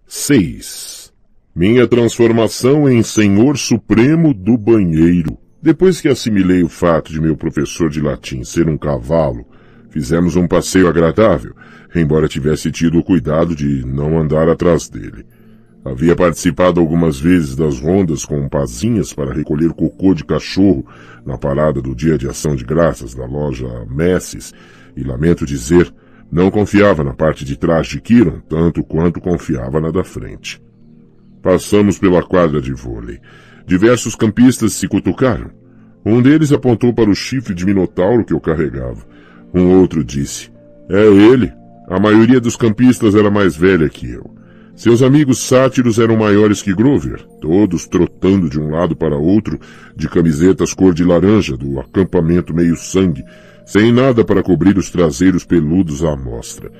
6. Minha transformação em Senhor Supremo do Banheiro. Depois que assimilei o fato de meu professor de latim ser um cavalo, fizemos um passeio agradável, embora tivesse tido o cuidado de não andar atrás dele. Havia participado algumas vezes das rondas com pazinhas para recolher cocô de cachorro na parada do Dia de Ação de Graças da loja Messes, e lamento dizer, não confiava na parte de trás de Kiron tanto quanto confiava na da frente. Passamos pela quadra de vôlei. Diversos campistas se cutucaram. Um deles apontou para o chifre de minotauro que eu carregava. Um outro disse, é ele. A maioria dos campistas era mais velha que eu. Seus amigos sátiros eram maiores que Grover, todos trotando de um lado para outro, de camisetas cor de laranja do acampamento meio-sangue, sem nada para cobrir os traseiros peludos à mostra.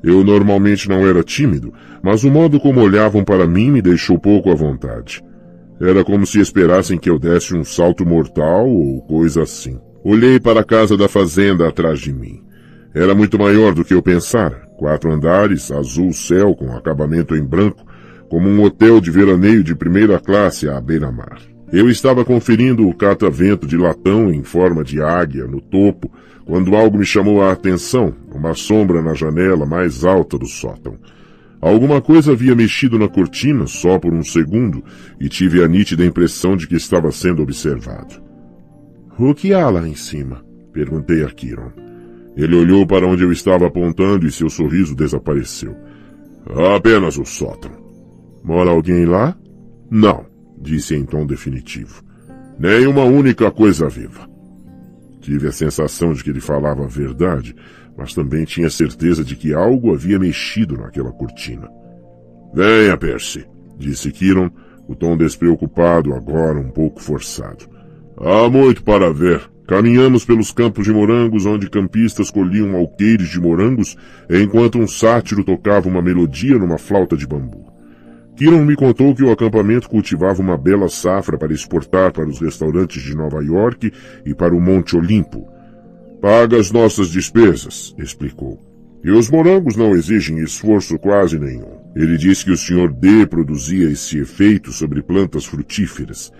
Eu normalmente não era tímido, mas o modo como olhavam para mim me deixou pouco à vontade. Era como se esperassem que eu desse um salto mortal ou coisa assim. Olhei para a casa da fazenda atrás de mim. Era muito maior do que eu pensara. 4 andares, azul céu com acabamento em branco, como um hotel de veraneio de primeira classe à beira-mar. Eu estava conferindo o catavento de latão em forma de águia no topo, quando algo me chamou a atenção, uma sombra na janela mais alta do sótão. Alguma coisa havia mexido na cortina só por um segundo e tive a nítida impressão de que estava sendo observado. O que há lá em cima? Perguntei a Kiron. Ele olhou para onde eu estava apontando e seu sorriso desapareceu. Apenas o sótão. Mora alguém lá? Não, disse em tom definitivo. Nem uma única coisa viva. Tive a sensação de que ele falava a verdade, mas também tinha certeza de que algo havia mexido naquela cortina. Venha, Percy, disse Kiron, o tom despreocupado, agora um pouco forçado. Há muito para ver. Caminhamos pelos campos de morangos, onde campistas colhiam alqueires de morangos, enquanto um sátiro tocava uma melodia numa flauta de bambu. Kiron me contou que o acampamento cultivava uma bela safra para exportar para os restaurantes de Nova York e para o Monte Olimpo. Paga as nossas despesas, explicou. E os morangos não exigem esforço quase nenhum. Ele disse que o Sr. D produzia esse efeito sobre plantas frutíferas.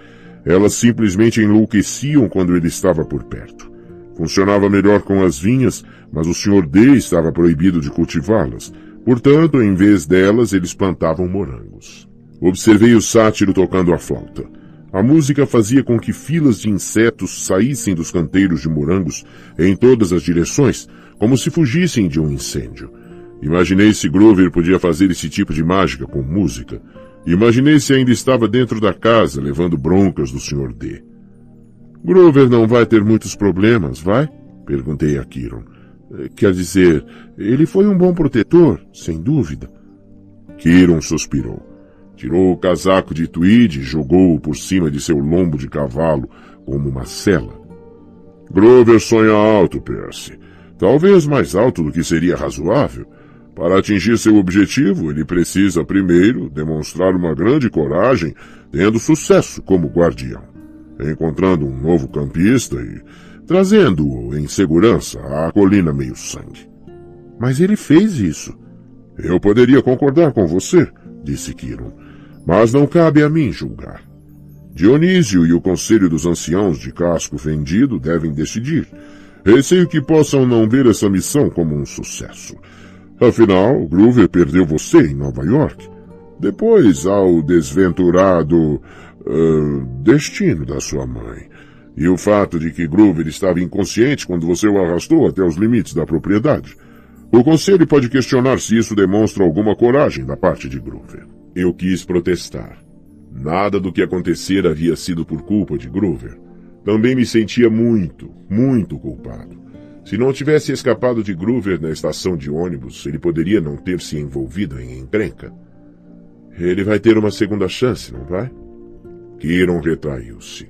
Elas simplesmente enlouqueciam quando ele estava por perto. Funcionava melhor com as vinhas, mas o Sr. D estava proibido de cultivá-las. Portanto, em vez delas, eles plantavam morangos. Observei o sátiro tocando a flauta. A música fazia com que filas de insetos saíssem dos canteiros de morangos em todas as direções, como se fugissem de um incêndio. Imaginei se Grover podia fazer esse tipo de mágica com música. Imaginei se ainda estava dentro da casa, levando broncas do Sr. D. Grover não vai ter muitos problemas, vai? Perguntei a Kiron. Quer dizer, ele foi um bom protetor, sem dúvida. Kiron suspirou. Tirou o casaco de tweed e jogou-o por cima de seu lombo de cavalo, como uma sela. Grover sonha alto, Percy. Talvez mais alto do que seria razoável. Para atingir seu objetivo, ele precisa primeiro demonstrar uma grande coragem, tendo sucesso como guardião, encontrando um novo campista e trazendo-o em segurança à colina meio-sangue. Mas ele fez isso. Eu poderia concordar com você, disse Kiron, mas não cabe a mim julgar. Dionísio e o Conselho dos Anciãos de Casco Fendido devem decidir. Receio que possam não ver essa missão como um sucesso. Afinal, Grover perdeu você em Nova York. Depois ao desventurado destino da sua mãe. E o fato de que Grover estava inconsciente quando você o arrastou até os limites da propriedade. O conselho pode questionar se isso demonstra alguma coragem da parte de Grover. Eu quis protestar. Nada do que acontecera havia sido por culpa de Grover. Também me sentia muito, muito culpado. Se não tivesse escapado de Grover na estação de ônibus, ele poderia não ter se envolvido em encrenca. Ele vai ter uma segunda chance, não vai? Kiron retraiu-se.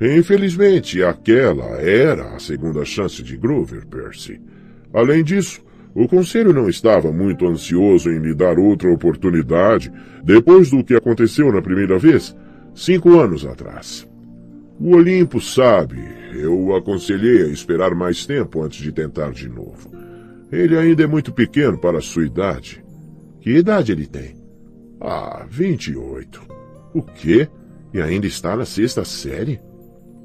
Infelizmente, aquela era a segunda chance de Grover, Percy. Além disso, o conselho não estava muito ansioso em lhe dar outra oportunidade depois do que aconteceu na primeira vez, 5 anos atrás. O Olimpo sabe, eu o aconselhei a esperar mais tempo antes de tentar de novo. Ele ainda é muito pequeno para a sua idade. Que idade ele tem? 28. O quê? E ainda está na 6ª série?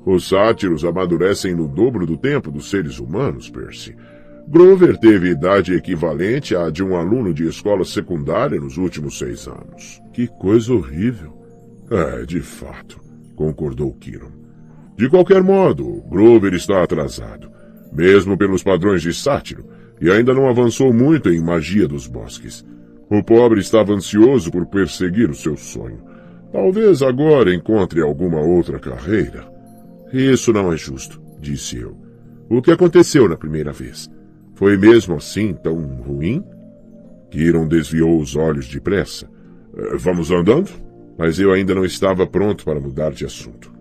Os sátiros amadurecem no dobro do tempo dos seres humanos, Percy. Grover teve idade equivalente à de um aluno de escola secundária nos últimos 6 anos. Que coisa horrível. De fato, concordou Kiron. De qualquer modo, Grover está atrasado, mesmo pelos padrões de sátiro, e ainda não avançou muito em magia dos bosques. O pobre estava ansioso por perseguir o seu sonho. Talvez agora encontre alguma outra carreira. Isso não é justo, disse eu. O que aconteceu na primeira vez? Foi mesmo assim tão ruim? Kiron desviou os olhos depressa. Vamos andando? Mas eu ainda não estava pronto para mudar de assunto.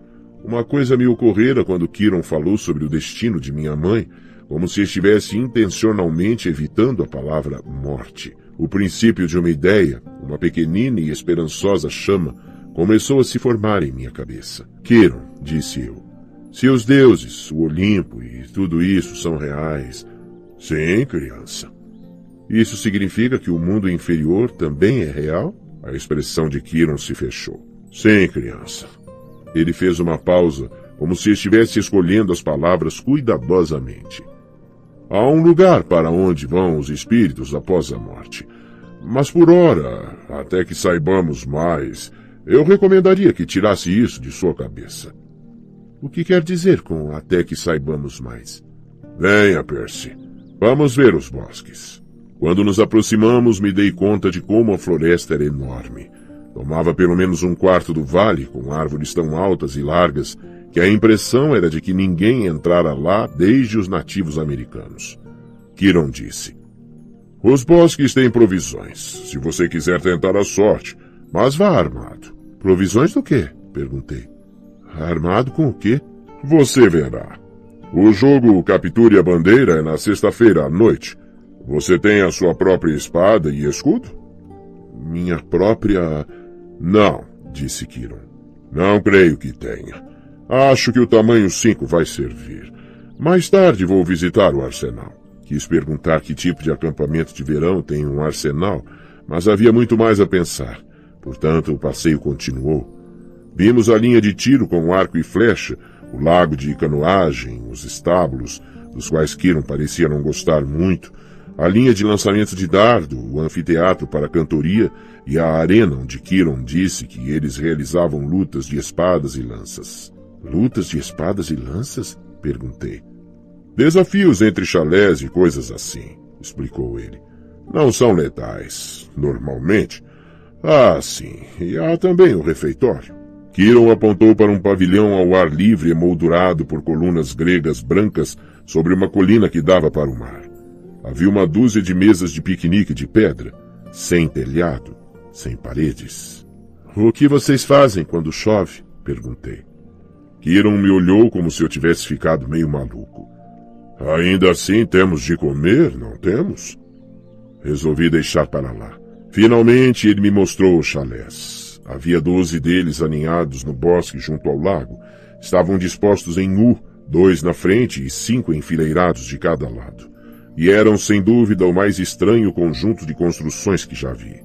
Uma coisa me ocorrera quando Kiron falou sobre o destino de minha mãe, como se estivesse intencionalmente evitando a palavra morte. O princípio de uma ideia, uma pequenina e esperançosa chama, começou a se formar em minha cabeça. Kiron, disse eu, se os deuses, o Olimpo e tudo isso são reais... Sim, criança. Isso significa que o mundo inferior também é real? A expressão de Kiron se fechou. Sim, criança. Ele fez uma pausa, como se estivesse escolhendo as palavras cuidadosamente. Há um lugar para onde vão os espíritos após a morte. Mas por ora, até que saibamos mais, eu recomendaria que tirasse isso de sua cabeça. O que quer dizer com até que saibamos mais? Venha, Percy. Vamos ver os bosques. Quando nos aproximamos, me dei conta de como a floresta era enorme. Tomava pelo menos 1/4 do vale, com árvores tão altas e largas que a impressão era de que ninguém entrara lá desde os nativos americanos. Kiron disse: Os bosques têm provisões, se você quiser tentar a sorte, mas vá armado. Provisões do quê? Perguntei. Armado com o quê? Você verá. O jogo Capture a Bandeira é na sexta-feira à noite. Você tem a sua própria espada e escudo? Minha própria... Não, disse Kiron. Não creio que tenha. Acho que o tamanho 5 vai servir. Mais tarde vou visitar o arsenal. Quis perguntar que tipo de acampamento de verão tem um arsenal, mas havia muito mais a pensar. Portanto, o passeio continuou. Vimos a linha de tiro com arco e flecha, o lago de canoagem, os estábulos, dos quais Kiron parecia não gostar muito, a linha de lançamento de dardo, o anfiteatro para a cantoria e a arena onde Kiron disse que eles realizavam lutas de espadas e lanças. Lutas de espadas e lanças? Perguntei. Desafios entre chalés e coisas assim, explicou ele. Não são letais, normalmente. Sim, e há também o refeitório. Kiron apontou para um pavilhão ao ar livre emoldurado por colunas gregas brancas sobre uma colina que dava para o mar. Havia uma dúzia de mesas de piquenique de pedra, sem telhado, sem paredes. O que vocês fazem quando chove? Perguntei. Kiron me olhou como se eu tivesse ficado meio maluco. Ainda assim temos de comer, não temos? Resolvi deixar para lá. Finalmente ele me mostrou os chalés. Havia 12 deles aninhados no bosque junto ao lago. Estavam dispostos em U, 2 na frente e 5 enfileirados de cada lado. E eram, sem dúvida, o mais estranho conjunto de construções que já vi.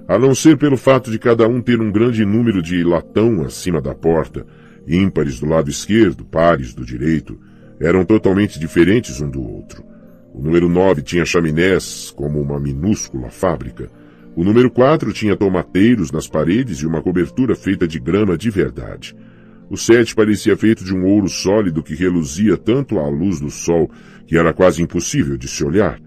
A não ser pelo fato de cada um ter um grande número de latão acima da porta, ímpares do lado esquerdo, pares do direito, eram totalmente diferentes um do outro. O número 9 tinha chaminés, como uma minúscula fábrica. O número 4 tinha tomateiros nas paredes e uma cobertura feita de grama de verdade. O 7 parecia feito de um ouro sólido que reluzia tanto à luz do sol que era quase impossível de se olhar.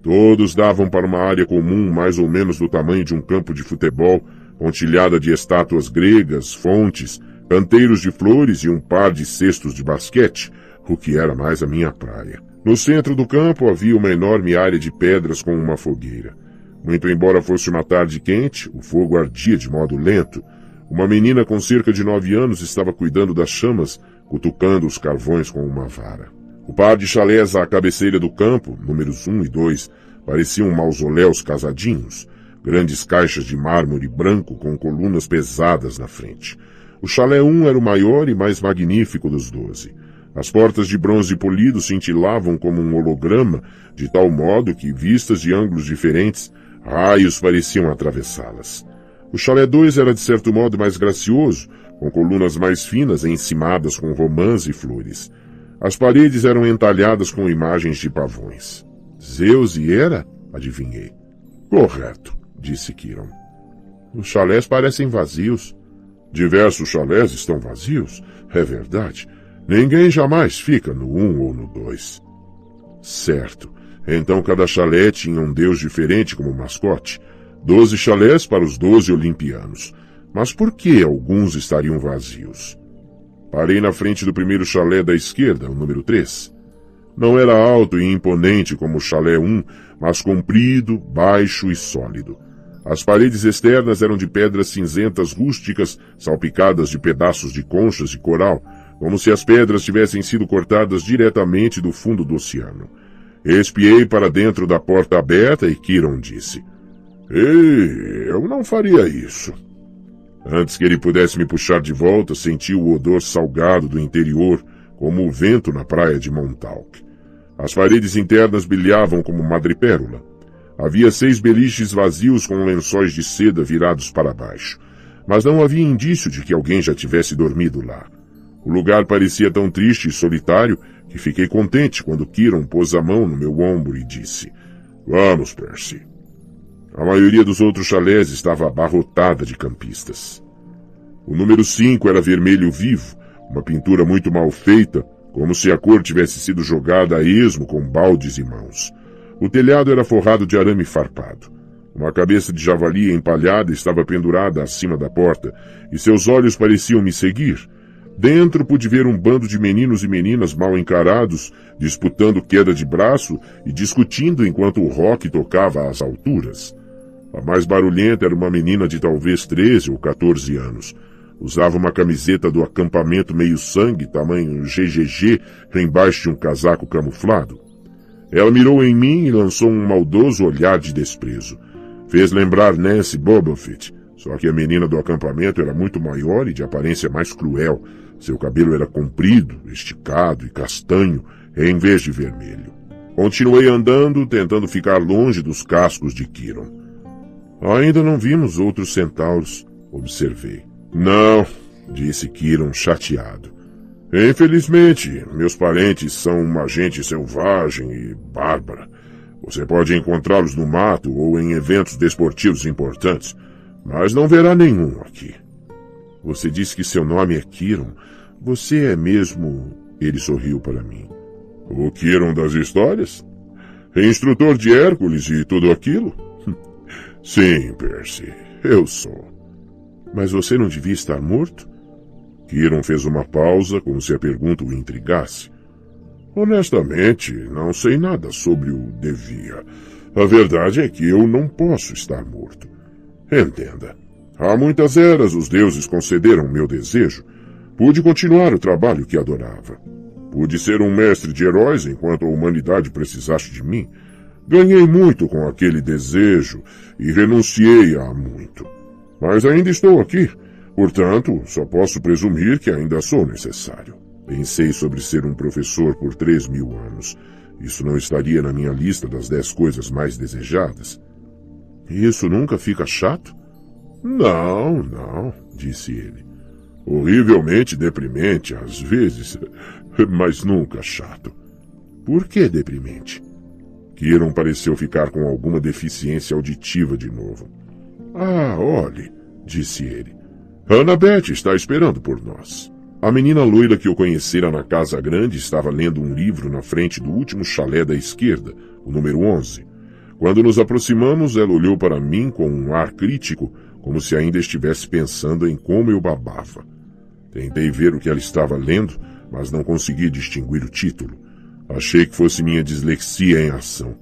Todos davam para uma área comum mais ou menos do tamanho de um campo de futebol, pontilhada de estátuas gregas, fontes, canteiros de flores e um par de cestos de basquete, o que era mais a minha praia. No centro do campo havia uma enorme área de pedras com uma fogueira. Muito embora fosse uma tarde quente, o fogo ardia de modo lento. Uma menina com cerca de 9 anos estava cuidando das chamas, cutucando os carvões com uma vara. O par de chalés à cabeceira do campo, números 1 e 2, pareciam mausoléus casadinhos, grandes caixas de mármore branco com colunas pesadas na frente. O chalé 1 era o maior e mais magnífico dos 12. As portas de bronze polido cintilavam como um holograma, de tal modo que, vistas de ângulos diferentes, raios pareciam atravessá-las. O chalé 2 era de certo modo mais gracioso, com colunas mais finas encimadas com romãs e flores. As paredes eram entalhadas com imagens de pavões. Zeus e Hera? Adivinhei. Correto, disse Kiron. Os chalés parecem vazios. Diversos chalés estão vazios, é verdade. Ninguém jamais fica no 1 ou no 2. Certo. Então cada chalé tinha um deus diferente como mascote. 12 chalés para os 12 olimpianos. Mas por que alguns estariam vazios? Parei na frente do primeiro chalé da esquerda, o número 3. Não era alto e imponente como o chalé 1, mas comprido, baixo e sólido. As paredes externas eram de pedras cinzentas rústicas, salpicadas de pedaços de conchas de coral, como se as pedras tivessem sido cortadas diretamente do fundo do oceano. Espiei para dentro da porta aberta e Kiron disse: "Ei, eu não faria isso." Antes que ele pudesse me puxar de volta, senti o odor salgado do interior, como o vento na praia de Montauk. As paredes internas brilhavam como madrepérola. Havia 6 beliches vazios com lençóis de seda virados para baixo, mas não havia indício de que alguém já tivesse dormido lá. O lugar parecia tão triste e solitário que fiquei contente quando Kiron pôs a mão no meu ombro e disse: "Vamos, Percy." A maioria dos outros chalés estava abarrotada de campistas. O número 5 era vermelho vivo, uma pintura muito mal feita, como se a cor tivesse sido jogada a esmo com baldes e mãos. O telhado era forrado de arame farpado. Uma cabeça de javali empalhada estava pendurada acima da porta, e seus olhos pareciam me seguir. Dentro pude ver um bando de meninos e meninas mal encarados, disputando queda de braço e discutindo enquanto o rock tocava às alturas. A mais barulhenta era uma menina de talvez 13 ou 14 anos. Usava uma camiseta do acampamento meio-sangue, tamanho GGG, embaixo de um casaco camuflado. Ela mirou em mim e lançou um maldoso olhar de desprezo. Fez lembrar Nancy Bobofit, só que a menina do acampamento era muito maior e de aparência mais cruel. Seu cabelo era comprido, esticado e castanho, em vez de vermelho. Continuei andando, tentando ficar longe dos cascos de Kiron. Ainda não vimos outros centauros, observei. Não, disse Kiron chateado. Infelizmente, meus parentes são uma gente selvagem e bárbara. Você pode encontrá-los no mato ou em eventos desportivos importantes, mas não verá nenhum aqui. Você disse que seu nome é Kiron. Você é mesmo... Ele sorriu para mim. O Kiron das histórias? Instrutor de Hércules e tudo aquilo? Sim, Percy, eu sou. Mas você não devia estar morto? Kiron fez uma pausa, como se a pergunta o intrigasse. Honestamente, não sei nada sobre o devia. A verdade é que eu não posso estar morto. Entenda. Há muitas eras os deuses concederam meu desejo. Pude continuar o trabalho que adorava. Pude ser um mestre de heróis enquanto a humanidade precisasse de mim. Ganhei muito com aquele desejo e renunciei a muito. Mas ainda estou aqui. Portanto, só posso presumir que ainda sou necessário. Pensei sobre ser um professor por 3.000 anos. Isso não estaria na minha lista das 10 coisas mais desejadas. E isso nunca fica chato? Não, disse ele. Horrivelmente deprimente, às vezes, mas nunca chato. Por que deprimente? Kiron pareceu ficar com alguma deficiência auditiva de novo. Olhe, disse ele. Annabeth está esperando por nós. A menina loira que eu conhecera na casa grande estava lendo um livro na frente do último chalé da esquerda, o número 11. Quando nos aproximamos, ela olhou para mim com um ar crítico, como se ainda estivesse pensando em como eu babava. Tentei ver o que ela estava lendo, mas não consegui distinguir o título. Achei que fosse minha dislexia em ação.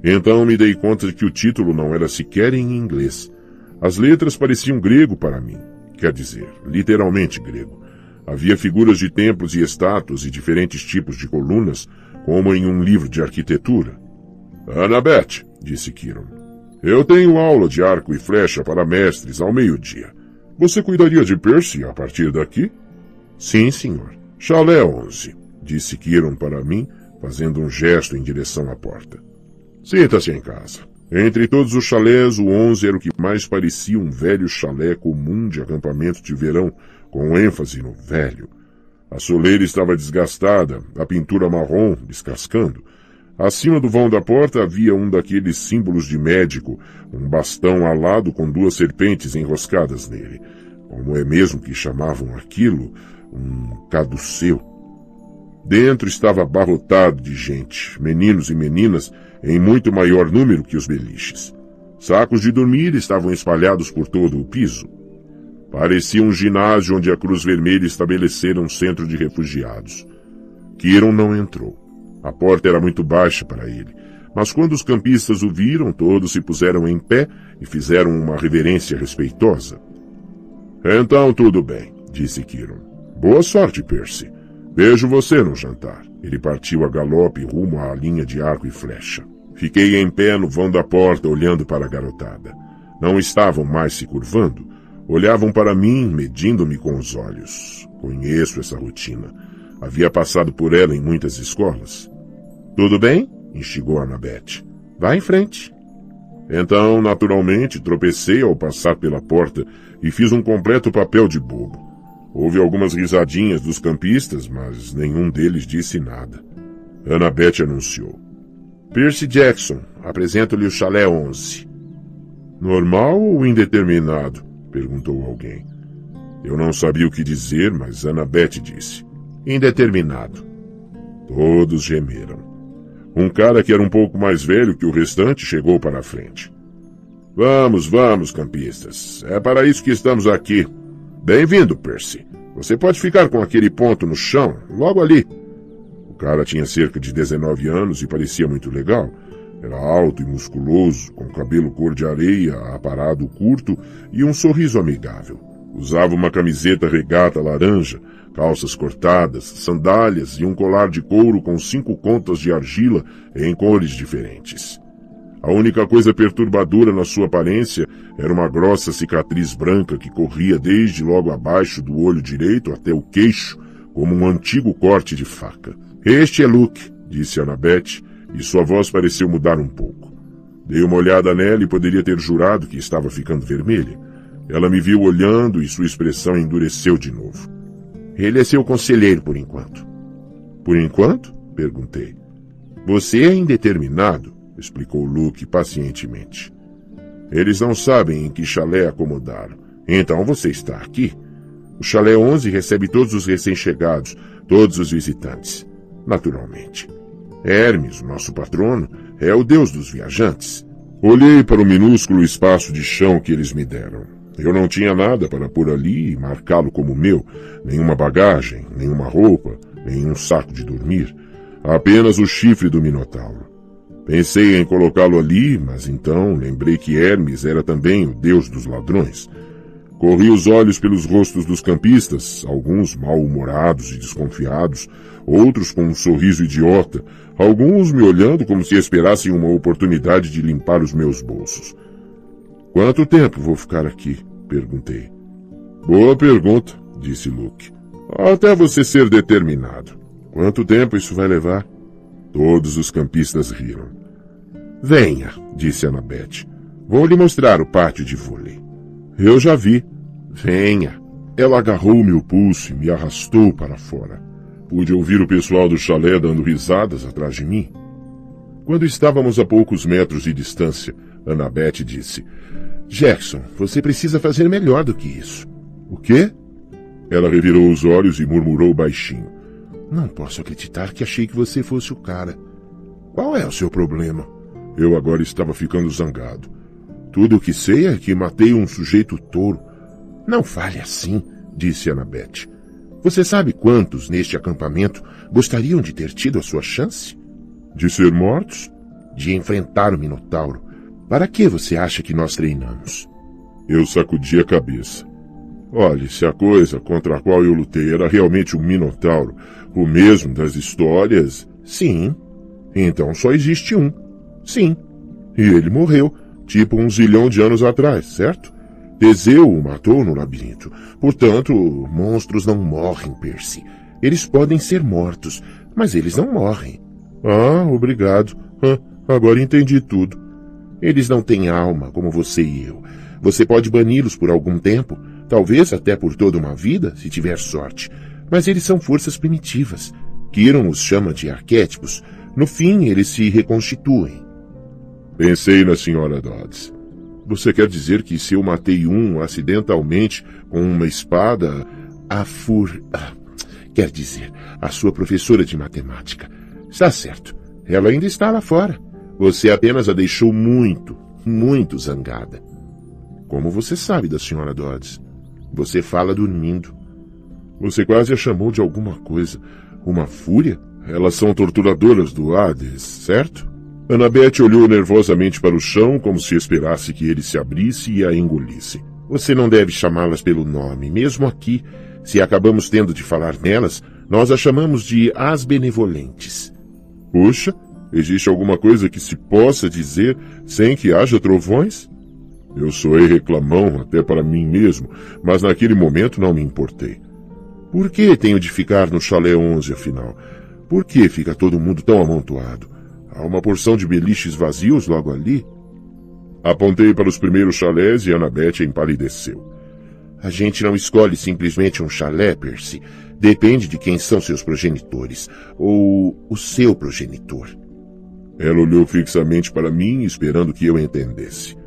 Então me dei conta de que o título não era sequer em inglês. As letras pareciam grego para mim. Quer dizer, literalmente grego. Havia figuras de templos e estátuas e diferentes tipos de colunas, como em um livro de arquitetura. Annabeth, disse Kiron, eu tenho aula de arco e flecha para mestres ao meio-dia. Você cuidaria de Percy a partir daqui? Sim, senhor. Chalé 11, disse Kiron para mim, fazendo um gesto em direção à porta. Sinta-se em casa. Entre todos os chalés, o 11 era o que mais parecia um velho chalé comum de acampamento de verão, com ênfase no velho. A soleira estava desgastada, a pintura marrom descascando. Acima do vão da porta havia um daqueles símbolos de médico, um bastão alado com 2 serpentes enroscadas nele. Como é mesmo que chamavam aquilo? Um caduceu. Dentro estava abarrotado de gente, meninos e meninas, em muito maior número que os beliches. Sacos de dormir estavam espalhados por todo o piso. Parecia um ginásio onde a Cruz Vermelha estabelecera um centro de refugiados. Kiron não entrou. A porta era muito baixa para ele, mas quando os campistas o viram, todos se puseram em pé e fizeram uma reverência respeitosa. Então tudo bem, disse Kiron. Boa sorte, Percy. Vejo você no jantar. Ele partiu a galope rumo à linha de arco e flecha. Fiquei em pé no vão da porta olhando para a garotada. Não estavam mais se curvando. Olhavam para mim, medindo-me com os olhos. Conheço essa rotina. Havia passado por ela em muitas escolas. Tudo bem? Instigou Annabeth. Vá em frente. Então, naturalmente, tropecei ao passar pela porta e fiz um completo papel de bobo. Houve algumas risadinhas dos campistas, mas nenhum deles disse nada. Annabeth anunciou. Percy Jackson, apresento-lhe o chalé 11. Normal ou indeterminado? Perguntou alguém. Eu não sabia o que dizer, mas Annabeth disse. Indeterminado. Todos gemeram. Um cara que era um pouco mais velho que o restante chegou para a frente. Vamos, vamos, campistas. É para isso que estamos aqui. Bem-vindo, Percy. Você pode ficar com aquele ponto no chão, logo ali. O cara tinha cerca de 19 anos e parecia muito legal. Era alto e musculoso, com cabelo cor de areia, aparado curto e um sorriso amigável. Usava uma camiseta regata laranja, calças cortadas, sandálias e um colar de couro com 5 contas de argila em cores diferentes. A única coisa perturbadora na sua aparência era uma grossa cicatriz branca que corria desde logo abaixo do olho direito até o queixo, como um antigo corte de faca. Este é Luke, disse Annabeth, e sua voz pareceu mudar um pouco. Dei uma olhada nela e poderia ter jurado que estava ficando vermelha. Ela me viu olhando e sua expressão endureceu de novo. Ele é seu conselheiro por enquanto. Por enquanto? Perguntei. Você é indeterminado, explicou Luke pacientemente. Eles não sabem em que chalé acomodá-lo. Então você está aqui. O chalé 11 recebe todos os recém-chegados, todos os visitantes. Naturalmente. Hermes, o nosso patrono, é o deus dos viajantes. Olhei para o minúsculo espaço de chão que eles me deram. Eu não tinha nada para pôr ali e marcá-lo como meu, nenhuma bagagem, nenhuma roupa, nenhum saco de dormir, apenas o chifre do Minotauro. Pensei em colocá-lo ali, mas então lembrei que Hermes era também o deus dos ladrões. Corri os olhos pelos rostos dos campistas, alguns mal-humorados e desconfiados, outros com um sorriso idiota, alguns me olhando como se esperassem uma oportunidade de limpar os meus bolsos. Quanto tempo vou ficar aqui? Perguntei. Boa pergunta, disse Luke. Até você ser determinado. Quanto tempo isso vai levar? Todos os campistas riram. Venha, disse Annabeth. Vou lhe mostrar o pátio de vôlei. Eu já vi. Venha. Ela agarrou meu pulso e me arrastou para fora. Pude ouvir o pessoal do chalé dando risadas atrás de mim. Quando estávamos a poucos metros de distância, Annabeth disse, Jackson, você precisa fazer melhor do que isso. O quê? Ela revirou os olhos e murmurou baixinho. Não posso acreditar que achei que você fosse o cara. Qual é o seu problema? Eu agora estava ficando zangado. Tudo o que sei é que matei um sujeito touro. Não fale assim, disse Annabeth. Você sabe quantos neste acampamento gostariam de ter tido a sua chance? De ser mortos? De enfrentar o Minotauro. Para que você acha que nós treinamos? Eu sacudi a cabeça. Olhe, se a coisa contra a qual eu lutei era realmente um Minotauro, o mesmo das histórias... Sim. Então só existe um. Sim. E ele morreu, tipo 1 zilhão de anos atrás, certo? Teseu o matou no labirinto. Portanto, monstros não morrem, Percy. Eles podem ser mortos, mas eles não morrem. Ah, obrigado. Agora entendi tudo. Eles não têm alma, como você e eu. Você pode bani-los por algum tempo, talvez até por toda uma vida, se tiver sorte. Mas eles são forças primitivas. Kiron os chama de arquétipos. No fim, eles se reconstituem. Pensei na Sra. Dodds. Você quer dizer que se eu matei um acidentalmente com uma espada... Quer dizer, a sua professora de matemática. Está certo. Ela ainda está lá fora. Você apenas a deixou muito, muito zangada. Como você sabe da Sra. Dodds? Você fala dormindo. Você quase a chamou de alguma coisa. Uma fúria? Elas são torturadoras do Hades, certo? Annabeth olhou nervosamente para o chão, como se esperasse que ele se abrisse e a engolisse. Você não deve chamá-las pelo nome, mesmo aqui. Se acabamos tendo de falar nelas, nós a chamamos de as benevolentes. Puxa, existe alguma coisa que se possa dizer sem que haja trovões? Eu soei reclamão até para mim mesmo, mas naquele momento não me importei. Por que tenho de ficar no chalé 11, afinal? Por que fica todo mundo tão amontoado? Há uma porção de beliches vazios logo ali. Apontei para os primeiros chalés e Annabeth empalideceu. A gente não escolhe simplesmente um chalé, Percy. Depende de quem são seus progenitores, ou o seu progenitor. Ela olhou fixamente para mim, esperando que eu entendesse.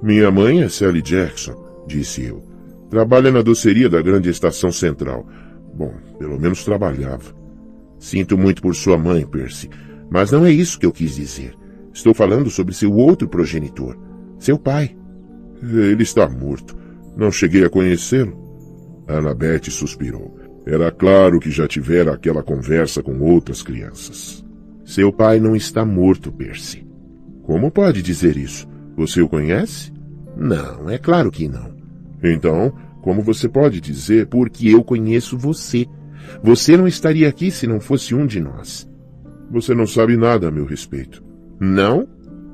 Minha mãe é Sally Jackson, disse eu. Trabalha na doceria da grande estação central. Bom, pelo menos trabalhava. Sinto muito por sua mãe, Percy, mas não é isso que eu quis dizer. Estou falando sobre seu outro progenitor, seu pai. Ele está morto. Não cheguei a conhecê-lo. Annabeth suspirou. Era claro que já tivera aquela conversa com outras crianças. Seu pai não está morto, Percy. Como pode dizer isso? Você o conhece? Não, é claro que não. Então, como você pode dizer? Porque eu conheço você. Você não estaria aqui se não fosse um de nós. Você não sabe nada a meu respeito. Não?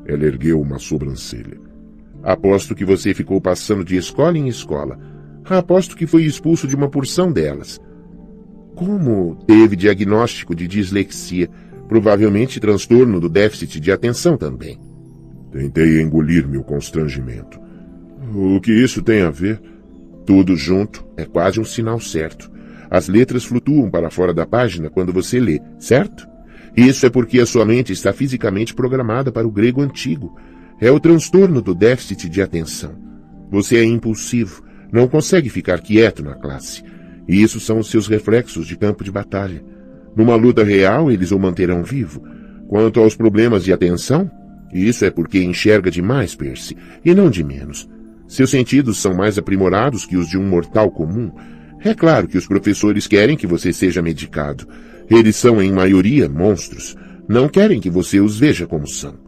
Ela ergueu uma sobrancelha. Aposto que você ficou passando de escola em escola. Aposto que foi expulso de uma porção delas. Como teve diagnóstico de dislexia, provavelmente transtorno do déficit de atenção também. Tentei engolir meu constrangimento. O que isso tem a ver? Tudo junto é quase um sinal certo. As letras flutuam para fora da página quando você lê, certo? Isso é porque a sua mente está fisicamente programada para o grego antigo. É o transtorno do déficit de atenção. Você é impulsivo, não consegue ficar quieto na classe. E isso são os seus reflexos de campo de batalha. Numa luta real, eles o manterão vivo. Quanto aos problemas de atenção, isso é porque enxerga demais, Percy, e não de menos. Seus sentidos são mais aprimorados que os de um mortal comum. É claro que os professores querem que você seja medicado. Eles são, em maioria, monstros. Não querem que você os veja como são.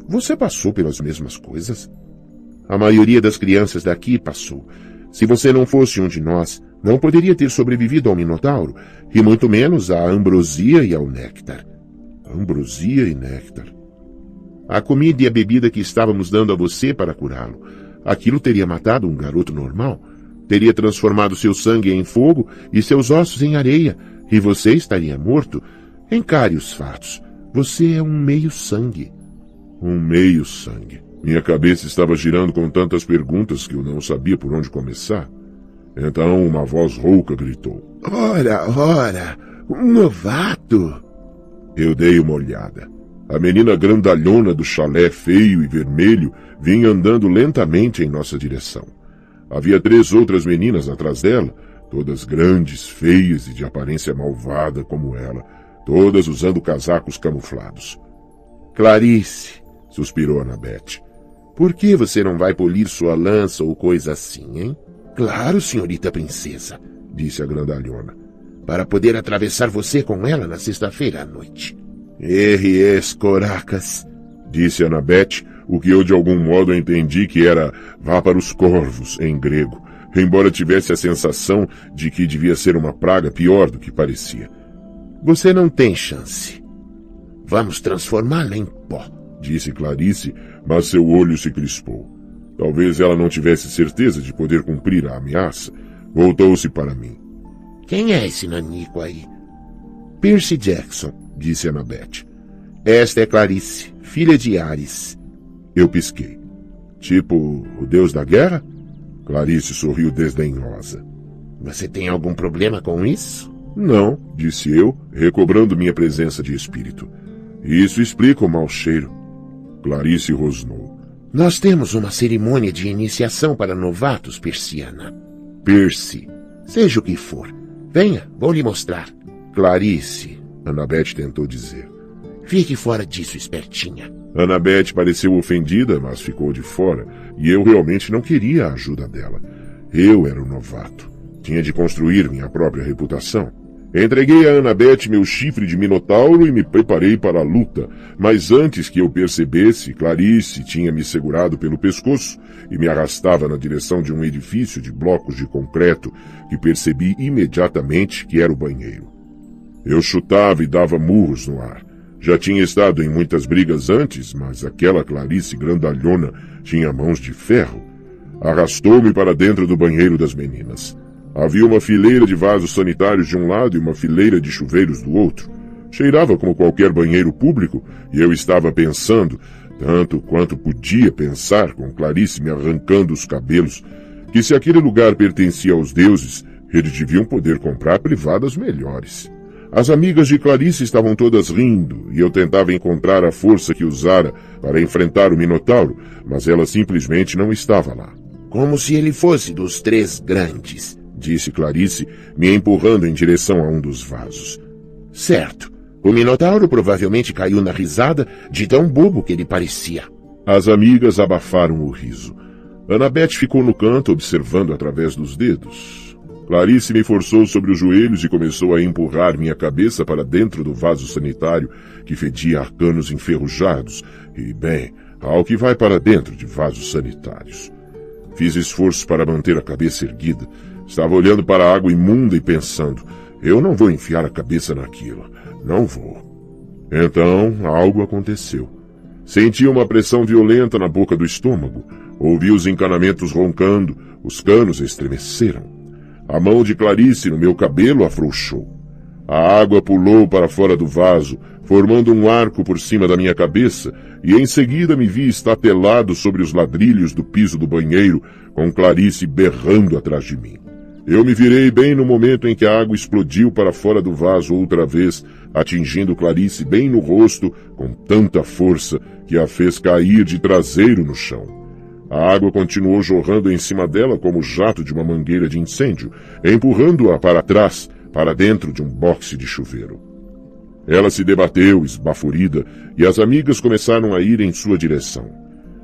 Você passou pelas mesmas coisas? A maioria das crianças daqui passou. Se você não fosse um de nós, não poderia ter sobrevivido ao Minotauro, e muito menos à ambrosia e ao néctar. Ambrosia e néctar. A comida e a bebida que estávamos dando a você para curá-lo. Aquilo teria matado um garoto normal. Teria transformado seu sangue em fogo e seus ossos em areia, e você estaria morto. Encare os fatos. Você é um meio-sangue. Um meio-sangue. Minha cabeça estava girando com tantas perguntas que eu não sabia por onde começar. Então uma voz rouca gritou. Ora, um novato! Eu dei uma olhada. A menina grandalhona do chalé feio e vermelho vinha andando lentamente em nossa direção. Havia 3 outras meninas atrás dela, todas grandes, feias e de aparência malvada como ela, todas usando casacos camuflados. Clarice, suspirou Annabeth. Por que você não vai polir sua lança ou coisa assim, hein? Claro, senhorita princesa, disse a grandalhona, para poder atravessar você com ela na sexta-feira à noite. R.S. Coracas, disse Annabeth, o que eu de algum modo entendi que era vá para os corvos em grego, embora tivesse a sensação de que devia ser uma praga pior do que parecia. Você não tem chance. Vamos transformá-la em pó, disse Clarice, mas seu olho se crispou. Talvez ela não tivesse certeza de poder cumprir a ameaça. Voltou-se para mim. Quem é esse nanico aí? Percy Jackson, disse Annabeth. Esta é Clarice, filha de Ares. Eu pisquei. Tipo, o deus da guerra? Clarice sorriu desdenhosa. Você tem algum problema com isso? Não, disse eu, recobrando minha presença de espírito. Isso explica o mau cheiro. Clarice rosnou. Nós temos uma cerimônia de iniciação para novatos, Persiana. Percy. Seja o que for. Venha, vou lhe mostrar. Clarice, Annabeth tentou dizer. Fique fora disso, espertinha. Annabeth pareceu ofendida, mas ficou de fora, e eu realmente não queria a ajuda dela. Eu era o novato. Tinha de construir minha própria reputação. Entreguei a Annabeth meu chifre de minotauro e me preparei para a luta, mas antes que eu percebesse, Clarice tinha me segurado pelo pescoço e me arrastava na direção de um edifício de blocos de concreto que percebi imediatamente que era o banheiro. Eu chutava e dava murros no ar. Já tinha estado em muitas brigas antes, mas aquela Clarice grandalhona tinha mãos de ferro. Arrastou-me para dentro do banheiro das meninas. Havia uma fileira de vasos sanitários de um lado e uma fileira de chuveiros do outro. Cheirava como qualquer banheiro público e eu estava pensando, tanto quanto podia pensar, com Clarice me arrancando os cabelos, que se aquele lugar pertencia aos deuses, eles deviam poder comprar privadas melhores. As amigas de Clarice estavam todas rindo e eu tentava encontrar a força que usara para enfrentar o Minotauro, mas ela simplesmente não estava lá. Como se ele fosse dos três grandes, disse Clarice, me empurrando em direção a um dos vasos. Certo. O Minotauro provavelmente caiu na risada de tão bobo que ele parecia. As amigas abafaram o riso. Annabeth ficou no canto observando através dos dedos. Clarice me forçou sobre os joelhos e começou a empurrar minha cabeça para dentro do vaso sanitário que fedia a canos enferrujados e, bem, ao que vai para dentro de vasos sanitários. Fiz esforço para manter a cabeça erguida. Estava olhando para a água imunda e pensando, eu não vou enfiar a cabeça naquilo. Não vou. Então, algo aconteceu. Senti uma pressão violenta na boca do estômago. Ouvi os encanamentos roncando. Os canos estremeceram. A mão de Clarice no meu cabelo afrouxou. A água pulou para fora do vaso, formando um arco por cima da minha cabeça, e em seguida me vi estatelado sobre os ladrilhos do piso do banheiro, com Clarice berrando atrás de mim. Eu me virei bem no momento em que a água explodiu para fora do vaso outra vez, atingindo Clarice bem no rosto, com tanta força que a fez cair de traseiro no chão. A água continuou jorrando em cima dela como o jato de uma mangueira de incêndio, empurrando-a para trás, para dentro de um boxe de chuveiro. Ela se debateu, esbaforida, e as amigas começaram a ir em sua direção.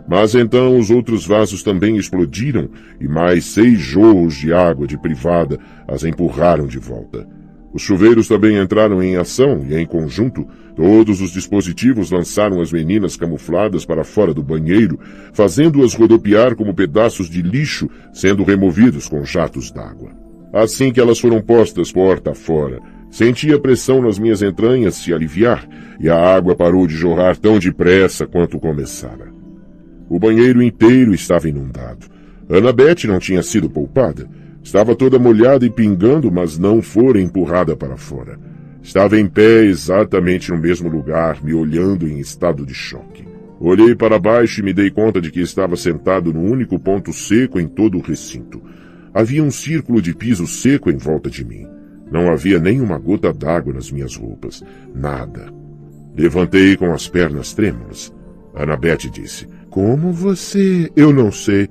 Mas então os outros vasos também explodiram e mais 6 jorros de água de privada as empurraram de volta. Os chuveiros também entraram em ação e, em conjunto, todos os dispositivos lançaram as meninas camufladas para fora do banheiro, fazendo-as rodopiar como pedaços de lixo sendo removidos com jatos d'água. Assim que elas foram postas porta fora, senti a pressão nas minhas entranhas se aliviar e a água parou de jorrar tão depressa quanto começara. O banheiro inteiro estava inundado. Annabeth não tinha sido poupada. Estava toda molhada e pingando, mas não fora empurrada para fora. Estava em pé exatamente no mesmo lugar, me olhando em estado de choque. Olhei para baixo e me dei conta de que estava sentado no único ponto seco em todo o recinto. Havia um círculo de piso seco em volta de mim. Não havia nem uma gota d'água nas minhas roupas. Nada. Levantei com as pernas trêmulas. Annabeth disse, "Como você? Eu não sei."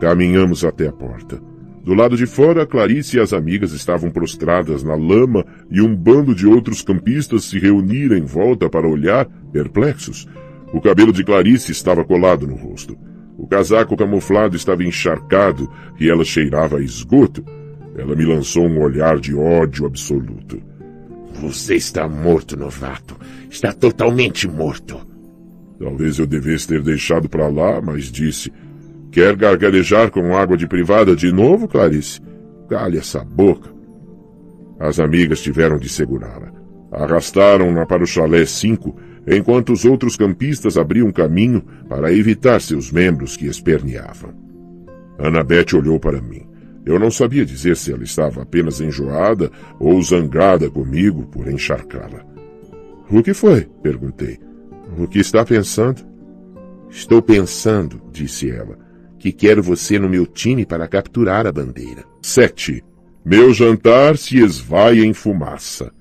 Caminhamos até a porta. Do lado de fora, Clarice e as amigas estavam prostradas na lama e um bando de outros campistas se reuniram em volta para olhar, perplexos. O cabelo de Clarice estava colado no rosto. O casaco camuflado estava encharcado e ela cheirava a esgoto. Ela me lançou um olhar de ódio absoluto. "Você está morto, novato. Está totalmente morto." Talvez eu devesse ter deixado para lá, mas disse... "Quer gargarejar com água de privada de novo, Clarice? Cale essa boca." As amigas tiveram de segurá-la. Arrastaram-na para o chalé 5, enquanto os outros campistas abriam caminho para evitar seus membros que esperneavam. Annabeth olhou para mim. Eu não sabia dizer se ela estava apenas enjoada ou zangada comigo por encharcá-la. O que foi? Perguntei. O que está pensando? Estou pensando, disse ela, que quero você no meu time para capturar a bandeira. 7. Meu jantar se esvai em fumaça.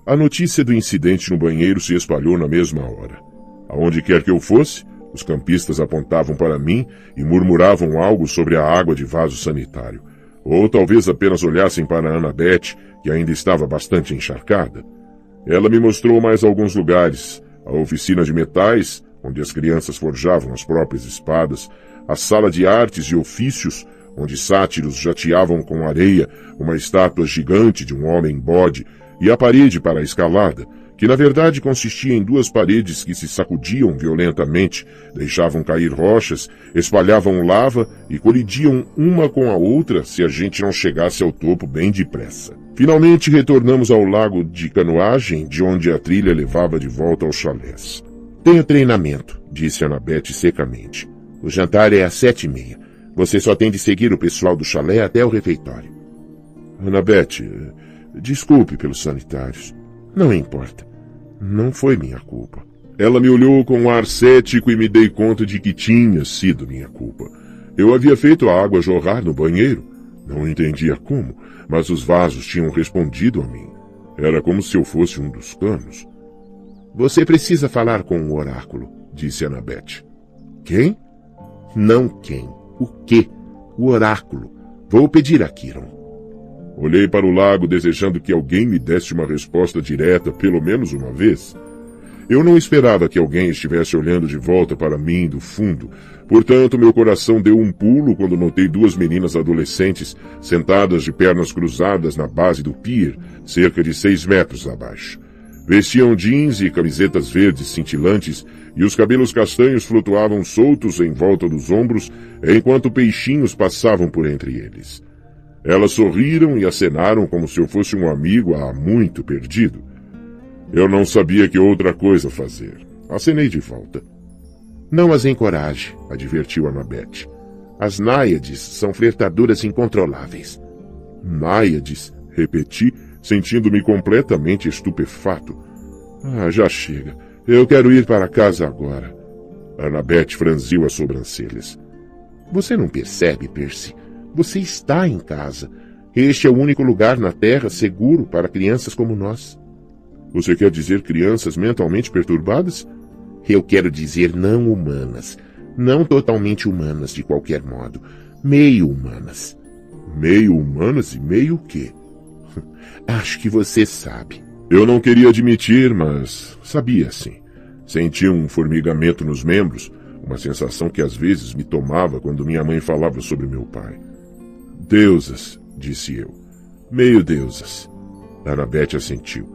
A notícia do incidente no banheiro se espalhou na mesma hora. Aonde quer que eu fosse, os campistas apontavam para mim e murmuravam algo sobre a água de vaso sanitário. Ou talvez apenas olhassem para Annabeth, que ainda estava bastante encharcada. Ela me mostrou mais alguns lugares: a oficina de metais, onde as crianças forjavam as próprias espadas, a sala de artes e ofícios, onde sátiros jateavam com areia uma estátua gigante de um homem-bode, e a parede para a escalada, que na verdade consistia em 2 paredes que se sacudiam violentamente, deixavam cair rochas, espalhavam lava e colidiam uma com a outra se a gente não chegasse ao topo bem depressa. Finalmente retornamos ao lago de canoagem, de onde a trilha levava de volta aos chalés. Tenho treinamento, disse Annabeth secamente. O jantar é às 7h30. Você só tem de seguir o pessoal do chalé até o refeitório. Annabeth, desculpe pelos sanitários. Não importa. Não foi minha culpa. Ela me olhou com um ar cético e me dei conta de que tinha sido minha culpa. Eu havia feito a água jorrar no banheiro. Não entendia como, mas os vasos tinham respondido a mim. Era como se eu fosse um dos canos. Você precisa falar com o oráculo, disse Annabeth. Quem? Não quem. O quê? O oráculo. Vou pedir a Kiron. Olhei para o lago desejando que alguém me desse uma resposta direta pelo menos uma vez. Eu não esperava que alguém estivesse olhando de volta para mim do fundo. Portanto, meu coração deu um pulo quando notei 2 meninas adolescentes sentadas de pernas cruzadas na base do pier, cerca de 6 metros abaixo. Vestiam jeans e camisetas verdes cintilantes e os cabelos castanhos flutuavam soltos em volta dos ombros enquanto peixinhos passavam por entre eles. Elas sorriram e acenaram como se eu fosse um amigo há muito perdido. Eu não sabia que outra coisa fazer. Acenei de volta. Não as encoraje, advertiu Annabeth. As náiades são flertadoras incontroláveis. Náiades? Repeti, sentindo-me completamente estupefato. Já chega. Eu quero ir para casa agora. Annabeth franziu as sobrancelhas. Você não percebe, Percy? Você está em casa. Este é o único lugar na Terra seguro para crianças como nós. Você quer dizer crianças mentalmente perturbadas? Eu quero dizer não humanas. Não totalmente humanas, de qualquer modo. Meio humanas. Meio humanas e meio o quê? Acho que você sabe. Eu não queria admitir, mas sabia sim. Sentia um formigamento nos membros, uma sensação que às vezes me tomava quando minha mãe falava sobre meu pai. Deusas, disse eu. Meio deusas. Annabeth assentiu.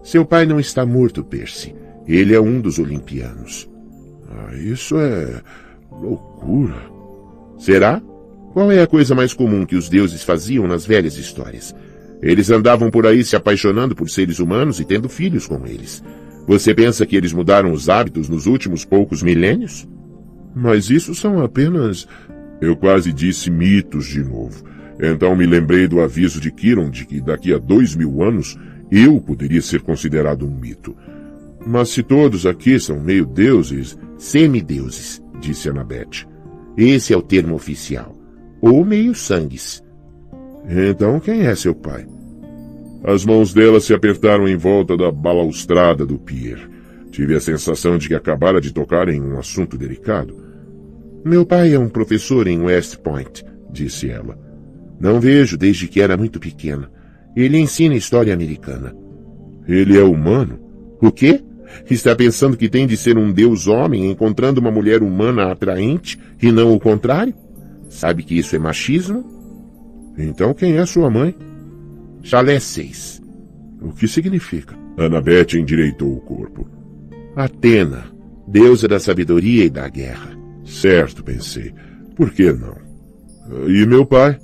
Seu pai não está morto, Percy. Ele é um dos olimpianos. Isso é loucura. Será? Qual é a coisa mais comum que os deuses faziam nas velhas histórias? Eles andavam por aí se apaixonando por seres humanos e tendo filhos com eles. Você pensa que eles mudaram os hábitos nos últimos poucos milênios? Mas isso são apenas... Eu quase disse mitos de novo. Então me lembrei do aviso de Kiron de que daqui a 2000 anos eu poderia ser considerado um mito. Mas se todos aqui são meio deuses... Semideuses, disse Annabeth. Esse é o termo oficial. Ou meio sangues. Então quem é seu pai? As mãos dela se apertaram em volta da balaustrada do pier. Tive a sensação de que acabara de tocar em um assunto delicado. Meu pai é um professor em West Point, disse ela. Não vejo desde que era muito pequena. Ele ensina história americana. Ele é humano? O quê? Está pensando que tem de ser um deus homem encontrando uma mulher humana atraente e não o contrário? Sabe que isso é machismo? Então quem é sua mãe? Chalé 6. O que significa? Annabeth endireitou o corpo. Atena, deusa da sabedoria e da guerra. Certo, pensei. Por que não? E meu pai?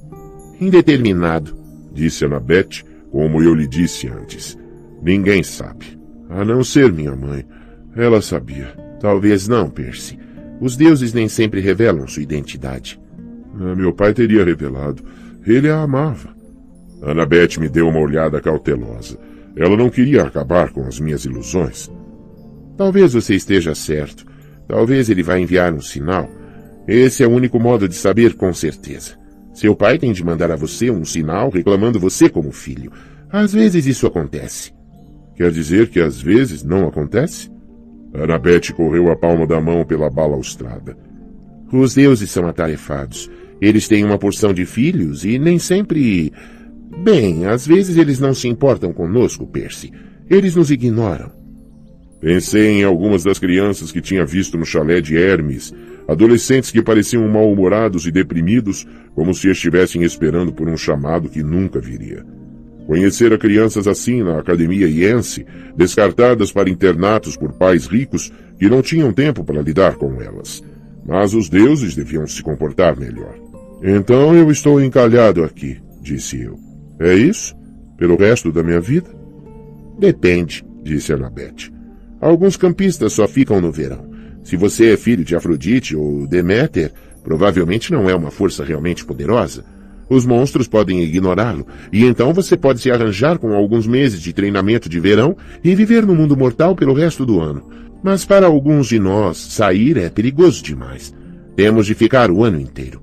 Indeterminado, disse Annabeth, como eu lhe disse antes. Ninguém sabe. A não ser minha mãe. Ela sabia. Talvez não, Percy. Os deuses nem sempre revelam sua identidade. Meu pai teria revelado. Ele a amava. Annabeth me deu uma olhada cautelosa. Ela não queria acabar com as minhas ilusões. Talvez você esteja certo. Talvez ele vá enviar um sinal. Esse é o único modo de saber com certeza. Seu pai tem de mandar a você um sinal reclamando você como filho. Às vezes isso acontece. Quer dizer que às vezes não acontece? Annabeth correu a palma da mão pela balaustrada. Os deuses são atarefados. Eles têm uma porção de filhos e nem sempre... Bem, às vezes eles não se importam conosco, Percy. Eles nos ignoram. Pensei em algumas das crianças que tinha visto no chalé de Hermes, adolescentes que pareciam mal-humorados e deprimidos, como se estivessem esperando por um chamado que nunca viria. Conhecera crianças assim na Academia Iense, descartadas para internatos por pais ricos que não tinham tempo para lidar com elas. Mas os deuses deviam se comportar melhor. Então eu estou encalhado aqui, disse eu. É isso? Pelo resto da minha vida? Depende, disse Annabeth. Alguns campistas só ficam no verão. Se você é filho de Afrodite ou Deméter, provavelmente não é uma força realmente poderosa. Os monstros podem ignorá-lo, e então você pode se arranjar com alguns meses de treinamento de verão e viver no mundo mortal pelo resto do ano. Mas para alguns de nós, sair é perigoso demais. Temos de ficar o ano inteiro.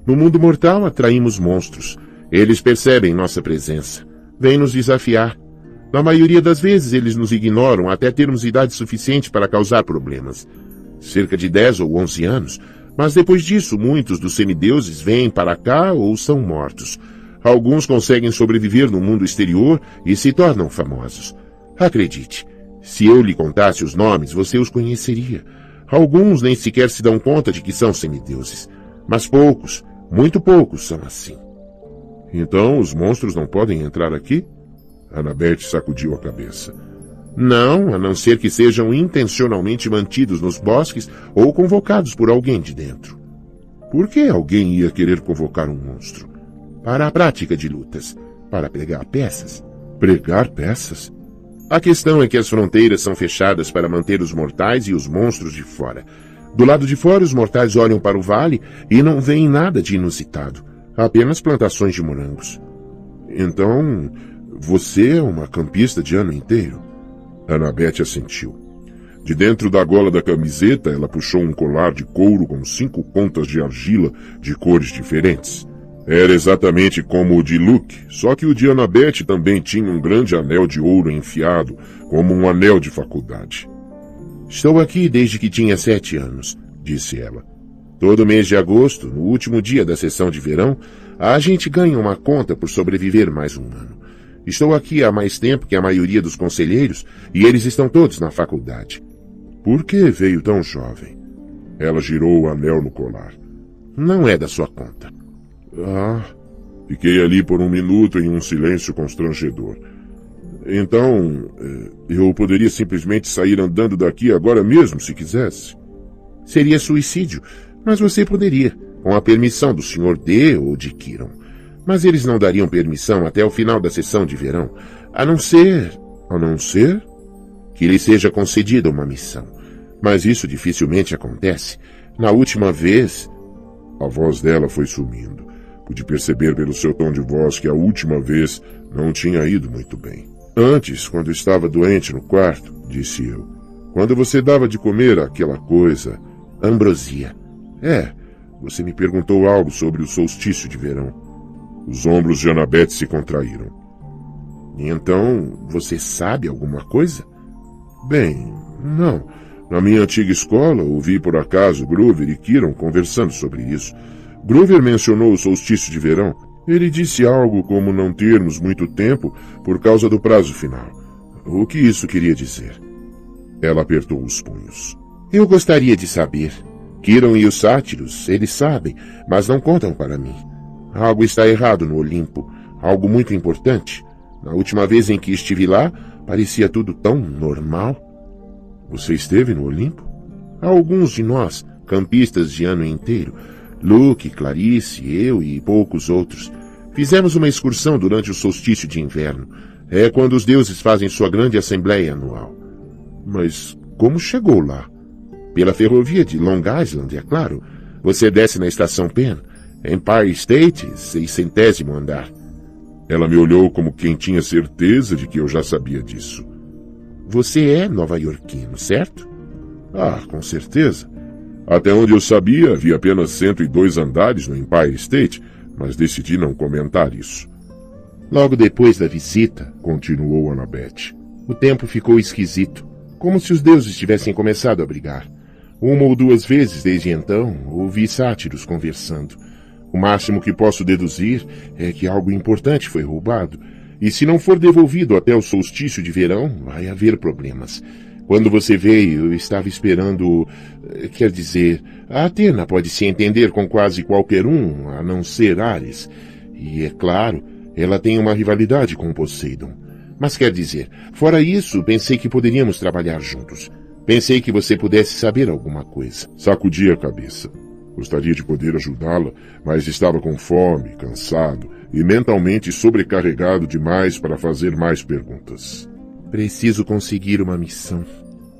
No mundo mortal, atraímos monstros. Eles percebem nossa presença. Vêm nos desafiar. Na maioria das vezes, eles nos ignoram até termos idade suficiente para causar problemas. Cerca de 10 ou 11 anos. Mas depois disso, muitos dos semideuses vêm para cá ou são mortos. Alguns conseguem sobreviver no mundo exterior e se tornam famosos. Acredite, se eu lhe contasse os nomes, você os conheceria. Alguns nem sequer se dão conta de que são semideuses. Mas poucos, muito poucos são assim. Então os monstros não podem entrar aqui? Annabeth sacudiu a cabeça. Não, a não ser que sejam intencionalmente mantidos nos bosques ou convocados por alguém de dentro. Por que alguém ia querer convocar um monstro? Para a prática de lutas. Para pregar peças. Pregar peças? A questão é que as fronteiras são fechadas para manter os mortais e os monstros de fora. Do lado de fora, os mortais olham para o vale e não veem nada de inusitado. Apenas plantações de morangos. Então, você é uma campista de ano inteiro? Annabeth assentiu. De dentro da gola da camiseta, ela puxou um colar de couro com 5 pontas de argila de cores diferentes. Era exatamente como o de Luke, só que o de Annabeth também tinha um grande anel de ouro enfiado, como um anel de faculdade. Estou aqui desde que tinha 7 anos, disse ela. Todo mês de agosto, no último dia da sessão de verão, a gente ganha uma conta por sobreviver mais um ano. Estou aqui há mais tempo que a maioria dos conselheiros e eles estão todos na faculdade. Por que veio tão jovem? Ela girou o anel no colar. Não é da sua conta. Fiquei ali por um minuto em um silêncio constrangedor. Então, eu poderia simplesmente sair andando daqui agora mesmo, se quisesse? Seria suicídio, mas você poderia, com a permissão do Sr. D. ou de Kiron. Mas eles não dariam permissão até o final da sessão de verão, a não ser que lhe seja concedida uma missão. Mas isso dificilmente acontece. Na última vez... A voz dela foi sumindo. Pude perceber pelo seu tom de voz que a última vez não tinha ido muito bem. Antes, quando estava doente no quarto, disse eu, quando você dava de comer aquela coisa... Ambrosia. Você me perguntou algo sobre o solstício de verão. Os ombros de Annabeth se contraíram. Então, você sabe alguma coisa? Bem, não. Na minha antiga escola, ouvi por acaso Groover e Kiron conversando sobre isso. Groover mencionou o solstício de verão. Ele disse algo como não termos muito tempo por causa do prazo final. O que isso queria dizer? Ela apertou os punhos. Eu gostaria de saber. Kiron e os sátiros, eles sabem, mas não contam para mim. Algo está errado no Olimpo, algo muito importante. Na última vez em que estive lá, parecia tudo tão normal. Você esteve no Olimpo? Alguns de nós, campistas de ano inteiro, Luke, Clarice, eu e poucos outros, fizemos uma excursão durante o solstício de inverno. É quando os deuses fazem sua grande assembleia anual. Mas como chegou lá? Pela ferrovia de Long Island, é claro. Você desce na estação Penn, Empire State, 600º andar. Ela me olhou como quem tinha certeza de que eu já sabia disso. Você é nova-iorquino, certo? Ah, com certeza. Até onde eu sabia, havia apenas 102 andares no Empire State, mas decidi não comentar isso. Logo depois da visita, continuou Annabeth, o tempo ficou esquisito, como se os deuses tivessem começado a brigar. Uma ou duas vezes desde então, ouvi sátiros conversando. O máximo que posso deduzir é que algo importante foi roubado, e se não for devolvido até o solstício de verão, vai haver problemas. Quando você veio, eu estava esperando... Quer dizer, a Athena pode se entender com quase qualquer um, a não ser Ares. E, é claro, ela tem uma rivalidade com Poseidon. Mas quer dizer, fora isso, pensei que poderíamos trabalhar juntos. Pensei que você pudesse saber alguma coisa. Sacudi a cabeça. Gostaria de poder ajudá-la, mas estava com fome, cansado e mentalmente sobrecarregado demais para fazer mais perguntas. Preciso conseguir uma missão,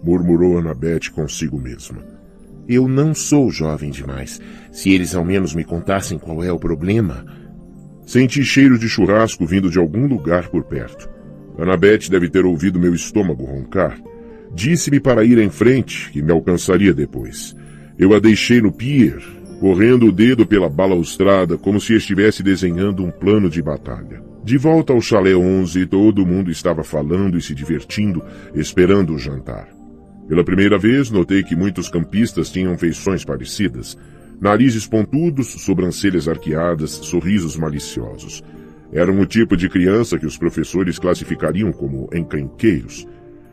murmurou Annabeth consigo mesma. Eu não sou jovem demais. Se eles ao menos me contassem qual é o problema... Senti cheiro de churrasco vindo de algum lugar por perto. Annabeth deve ter ouvido meu estômago roncar. Disse-me para ir em frente, que me alcançaria depois. Eu a deixei no pier, correndo o dedo pela balaustrada como se estivesse desenhando um plano de batalha. De volta ao Chalé 11, todo mundo estava falando e se divertindo, esperando o jantar. Pela primeira vez, notei que muitos campistas tinham feições parecidas. Narizes pontudos, sobrancelhas arqueadas, sorrisos maliciosos. Eram o tipo de criança que os professores classificariam como encrenqueiros.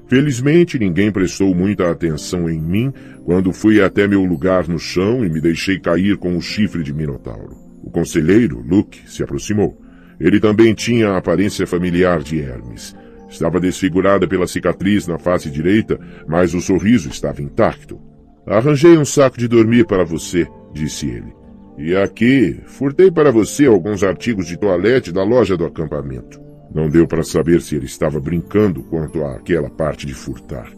Felizmente, ninguém prestou muita atenção em mim quando fui até meu lugar no chão e me deixei cair com o chifre de Minotauro. O conselheiro, Luke, se aproximou. Ele também tinha a aparência familiar de Hermes. Estava desfigurada pela cicatriz na face direita, mas o sorriso estava intacto. Arranjei um saco de dormir para você, disse ele. E aqui, furtei para você alguns artigos de toalete da loja do acampamento. Não deu para saber se ele estava brincando quanto àquela parte de furtar.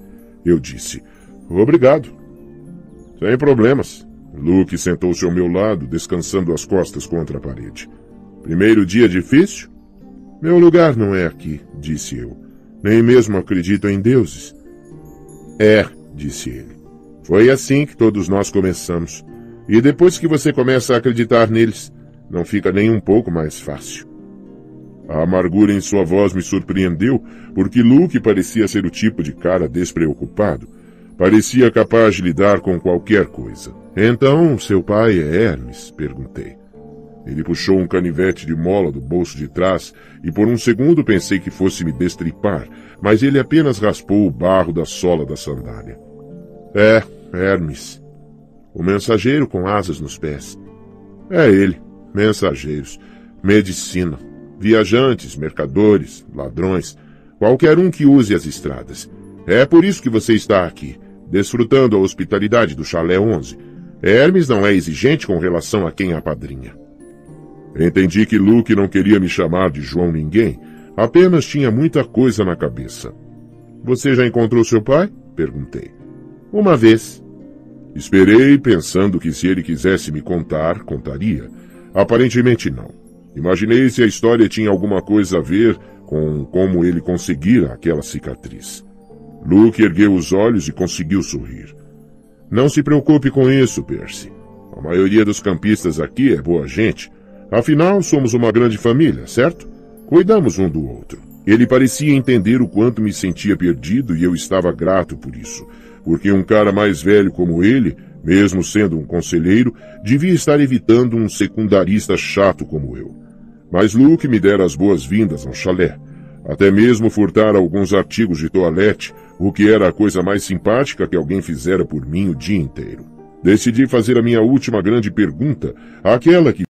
Eu disse, obrigado. Sem problemas. Luke sentou-se ao meu lado, descansando as costas contra a parede. Primeiro dia difícil? Meu lugar não é aqui, disse eu. Nem mesmo acredito em deuses. É, disse ele. Foi assim que todos nós começamos. E depois que você começa a acreditar neles, não fica nem um pouco mais fácil. A amargura em sua voz me surpreendeu, porque Luke parecia ser o tipo de cara despreocupado. Parecia capaz de lidar com qualquer coisa. Então, seu pai é Hermes? Perguntei. Ele puxou um canivete de mola do bolso de trás e por um segundo pensei que fosse me destripar, mas ele apenas raspou o barro da sola da sandália. É, Hermes. O mensageiro com asas nos pés. É ele. Mensageiros. Medicina. Viajantes, mercadores, ladrões. Qualquer um que use as estradas. É por isso que você está aqui, desfrutando a hospitalidade do Chalé 11. Hermes não é exigente com relação a quem apadrinha. Entendi que Luke não queria me chamar de João Ninguém, apenas tinha muita coisa na cabeça. Você já encontrou seu pai? Perguntei. Uma vez. Esperei, pensando que se ele quisesse me contar, contaria. Aparentemente não. Imaginei se a história tinha alguma coisa a ver com como ele conseguira aquela cicatriz. Luke ergueu os olhos e conseguiu sorrir. Não se preocupe com isso, Percy. A maioria dos campistas aqui é boa gente. Afinal, somos uma grande família, certo? Cuidamos um do outro. Ele parecia entender o quanto me sentia perdido e eu estava grato por isso, porque um cara mais velho como ele, mesmo sendo um conselheiro, devia estar evitando um secundarista chato como eu. Mas Luke me dera as boas-vindas ao chalé. Até mesmo furtar alguns artigos de toalete, o que era a coisa mais simpática que alguém fizera por mim o dia inteiro. Decidi fazer a minha última grande pergunta, aquela que